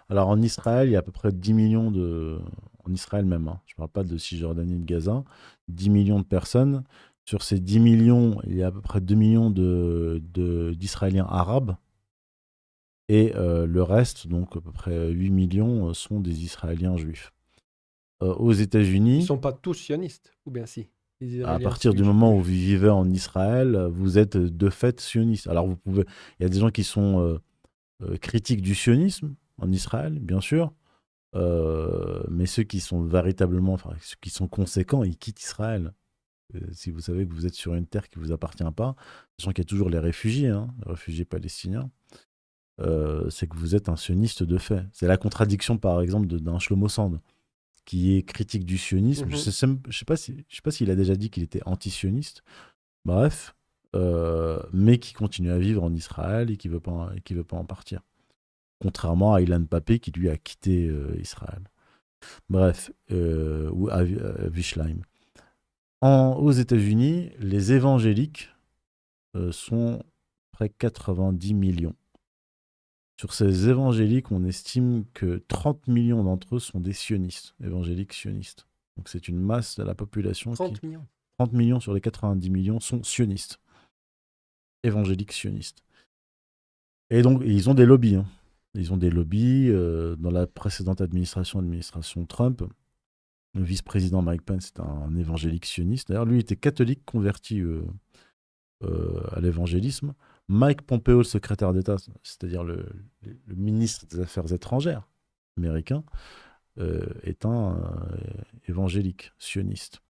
Alors en Israël, il y a à peu près 10 millions de... En Israël même, hein, je ne parle pas de Cisjordanie et de Gaza, 10 millions de personnes. Sur ces 10 millions, il y a à peu près 2 millions d'Israéliens arabes. Et le reste, donc à peu près 8 millions, sont des Israéliens juifs. Aux Ils États-Unis, sont pas tous sionistes, ou bien si? Les à Israéliens partir du moment où vous juifs. vivez en Israël, vous êtes de fait sioniste. Alors vous pouvez, il y a des gens qui sont critiques du sionisme en Israël, bien sûr, mais ceux qui sont véritablement, enfin ceux qui sont conséquents, ils quittent Israël. Si vous savez que vous êtes sur une terre qui ne vous appartient pas, sachant qu'il y a toujours les réfugiés palestiniens, c'est que vous êtes un sioniste de fait. C'est la contradiction, par exemple, d'un Shlomo Sand, qui est critique du sionisme. Mhm. Je sais pas s'il a déjà dit qu'il était anti-sioniste. Bref, mais qui continue à vivre en Israël et qui veut pas en partir. Contrairement à Ilan Pappé qui lui a quitté Israël. Bref, ou à Wischleim. Aux États-Unis, les évangéliques sont près de 90 millions. Sur ces évangéliques, on estime que 30 millions d'entre eux sont des sionistes, évangéliques sionistes. Donc c'est une masse de la population qui... 30 millions. 30 millions sur les 90 millions sont sionistes, évangéliques sionistes. Et donc, ils ont des lobbies, hein. Ils ont des lobbies. Dans la précédente administration Trump, le vice-président Mike Pence est un évangélique sioniste. D'ailleurs, lui était catholique converti à l'évangélisme. Mike Pompeo, le secrétaire d'État, c'est-à-dire le ministre des Affaires étrangères américain, est un évangélique sioniste.